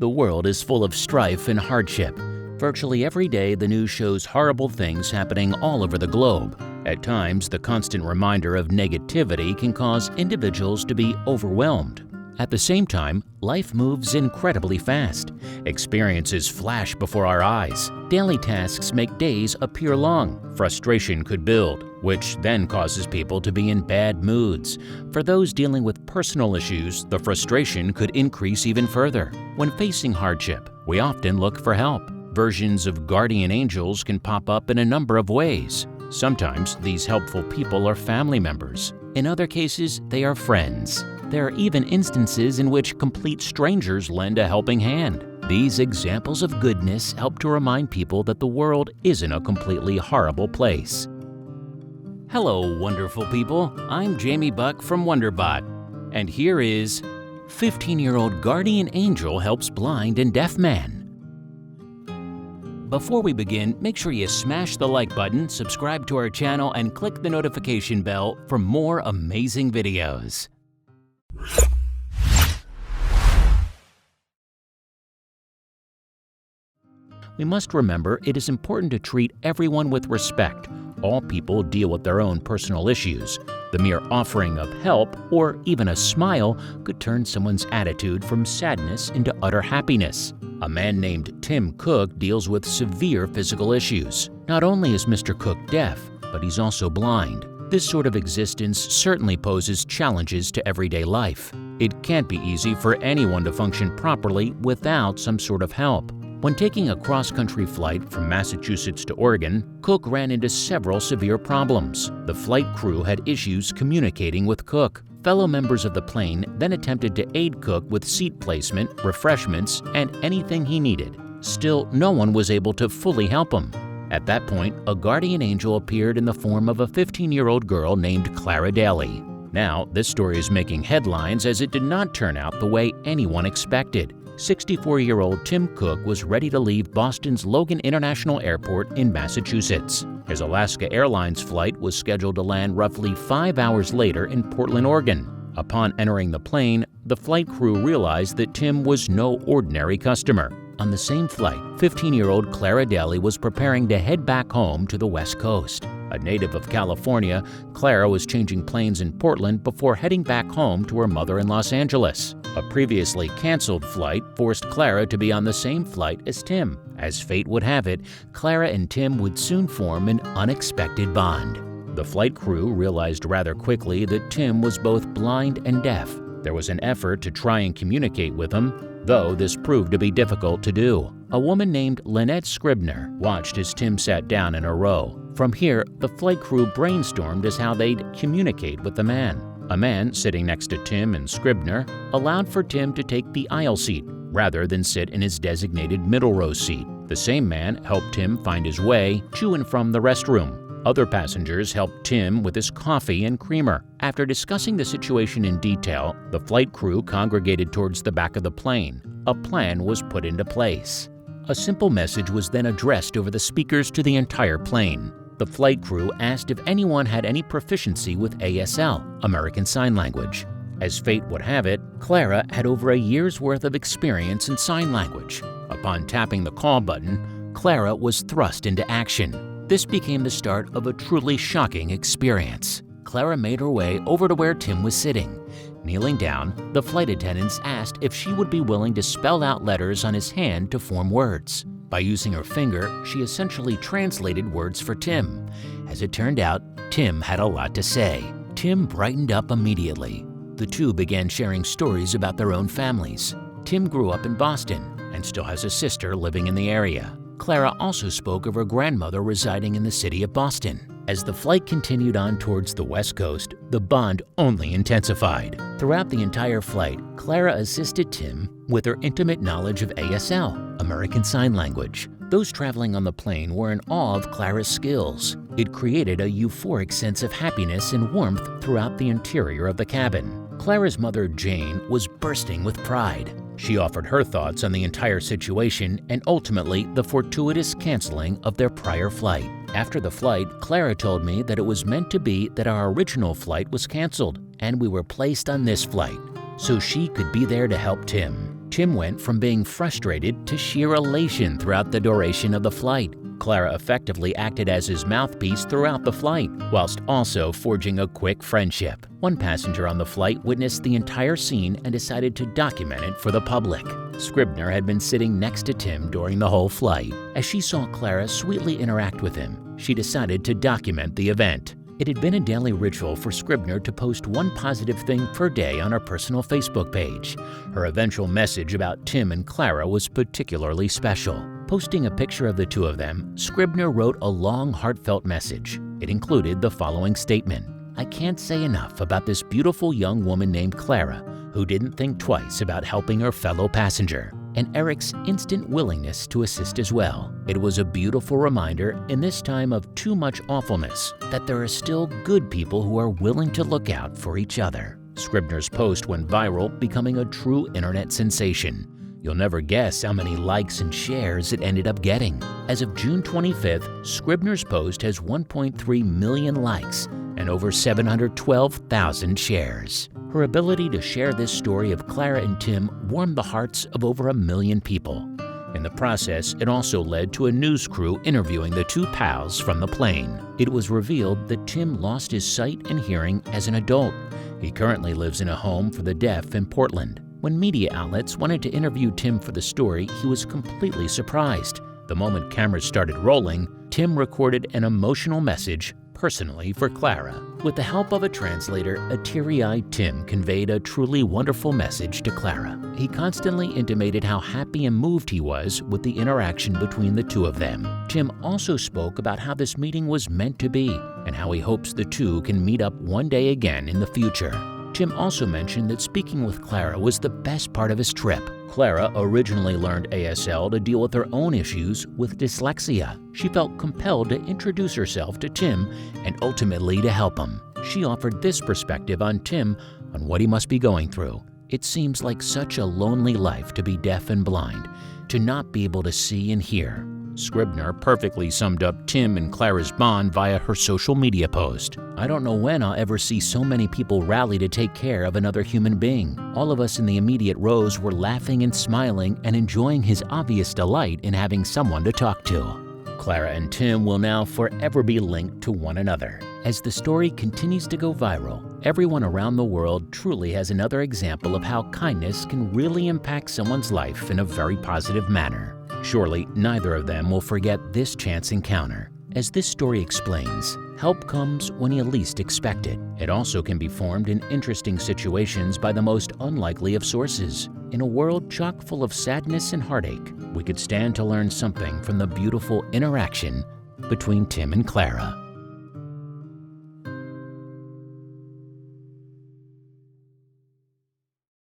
The world is full of strife and hardship. Virtually every day, the news shows horrible things happening all over the globe. At times, the constant reminder of negativity can cause individuals to be overwhelmed. At the same time, life moves incredibly fast. Experiences flash before our eyes. Daily tasks make days appear long. Frustration could build, which then causes people to be in bad moods. For those dealing with personal issues, the frustration could increase even further. When facing hardship, we often look for help. Versions of guardian angels can pop up in a number of ways. Sometimes these helpful people are family members. In other cases, they are friends. There are even instances in which complete strangers lend a helping hand. These examples of goodness help to remind people that the world isn't a completely horrible place. Hello, wonderful people. I'm Jamie Buck from Wonderbot. And here is 15-year-old guardian angel helps blind and deaf man. Before we begin, make sure you smash the like button, subscribe to our channel, and click the notification bell for more amazing videos. We must remember it is important to treat everyone with respect. All people deal with their own personal issues. The mere offering of help or even a smile could turn someone's attitude from sadness into utter happiness. A man named Tim Cook deals with severe physical issues. Not only is Mr. Cook deaf, but he's also blind. This sort of existence certainly poses challenges to everyday life. It can't be easy for anyone to function properly without some sort of help. When taking a cross-country flight from Massachusetts to Oregon, Cook ran into several severe problems. The flight crew had issues communicating with Cook. Fellow members of the plane then attempted to aid Cook with seat placement, refreshments, and anything he needed. Still, no one was able to fully help him. At that point, a guardian angel appeared in the form of a 15-year-old girl named Clara Daly. Now, this story is making headlines as it did not turn out the way anyone expected. 64-year-old Tim Cook was ready to leave Boston's Logan International Airport in Massachusetts. His Alaska Airlines flight was scheduled to land roughly 5 hours later in Portland, Oregon. Upon entering the plane, the flight crew realized that Tim was no ordinary customer. On the same flight, 15-year-old Clara Daly was preparing to head back home to the West Coast. A native of California, Clara was changing planes in Portland before heading back home to her mother in Los Angeles. A previously canceled flight forced Clara to be on the same flight as Tim. As fate would have it, Clara and Tim would soon form an unexpected bond. The flight crew realized rather quickly that Tim was both blind and deaf. There was an effort to try and communicate with him, though this proved to be difficult to do. A woman named Lynette Scribner watched as Tim sat down in a row. From here, the flight crew brainstormed as how they'd communicate with the man. A man sitting next to Tim and Scribner allowed for Tim to take the aisle seat rather than sit in his designated middle row seat. The same man helped Tim find his way to and from the restroom. Other passengers helped Tim with his coffee and creamer. After discussing the situation in detail, the flight crew congregated towards the back of the plane. A plan was put into place. A simple message was then addressed over the speakers to the entire plane. The flight crew asked if anyone had any proficiency with ASL, American Sign Language. As fate would have it, Clara had over a year's worth of experience in sign language. Upon tapping the call button, Clara was thrust into action. This became the start of a truly shocking experience. Clara made her way over to where Tim was sitting. Kneeling down, the flight attendants asked if she would be willing to spell out letters on his hand to form words. By using her finger, she essentially translated words for Tim. As it turned out, Tim had a lot to say. Tim brightened up immediately. The two began sharing stories about their own families. Tim grew up in Boston and still has a sister living in the area. Clara also spoke of her grandmother residing in the city of Boston. As the flight continued on towards the West Coast, the bond only intensified. Throughout the entire flight, Clara assisted Tim with her intimate knowledge of ASL, American Sign Language. Those traveling on the plane were in awe of Clara's skills. It created a euphoric sense of happiness and warmth throughout the interior of the cabin. Clara's mother, Jane, was bursting with pride. She offered her thoughts on the entire situation and ultimately the fortuitous canceling of their prior flight. After the flight, Clara told me that it was meant to be that our original flight was canceled and we were placed on this flight, so she could be there to help Tim. Tim went from being frustrated to sheer elation throughout the duration of the flight. Clara effectively acted as his mouthpiece throughout the flight, whilst also forging a quick friendship. One passenger on the flight witnessed the entire scene and decided to document it for the public. Scribner had been sitting next to Tim during the whole flight. As she saw Clara sweetly interact with him, she decided to document the event. It had been a daily ritual for Scribner to post one positive thing per day on her personal Facebook page. Her eventual message about Tim and Clara was particularly special. Posting a picture of the two of them, Scribner wrote a long, heartfelt message. It included the following statement: "I can't say enough about this beautiful young woman named Clara, who didn't think twice about helping her fellow passenger, and Eric's instant willingness to assist as well. It was a beautiful reminder in this time of too much awfulness that there are still good people who are willing to look out for each other." Scribner's post went viral, becoming a true internet sensation. You'll never guess how many likes and shares it ended up getting. As of June 25th, Scribner's post has 1.3 million likes and over 712,000 shares. Her ability to share this story of Clara and Tim warmed the hearts of over 1 million people. In the process, it also led to a news crew interviewing the two pals from the plane. It was revealed that Tim lost his sight and hearing as an adult. He currently lives in a home for the deaf in Portland. When media outlets wanted to interview Tim for the story, he was completely surprised. The moment cameras started rolling, Tim recorded an emotional message personally for Clara. With the help of a translator, a teary-eyed Tim conveyed a truly wonderful message to Clara. He constantly intimated how happy and moved he was with the interaction between the two of them. Tim also spoke about how this meeting was meant to be and how he hopes the two can meet up one day again in the future. Tim also mentioned that speaking with Clara was the best part of his trip. Clara originally learned ASL to deal with her own issues with dyslexia. She felt compelled to introduce herself to Tim and ultimately to help him. She offered this perspective on Tim on what he must be going through. It seems like such a lonely life to be deaf and blind, to not be able to see and hear. Scribner perfectly summed up Tim and Clara's bond via her social media post. "I don't know when I'll ever see so many people rally to take care of another human being. All of us in the immediate rows were laughing and smiling and enjoying his obvious delight in having someone to talk to." Clara and Tim will now forever be linked to one another. As the story continues to go viral, everyone around the world truly has another example of how kindness can really impact someone's life in a very positive manner. Surely, neither of them will forget this chance encounter. As this story explains, help comes when you least expect it. It also can be formed in interesting situations by the most unlikely of sources. In a world chock full of sadness and heartache, we could stand to learn something from the beautiful interaction between Tim and Clara.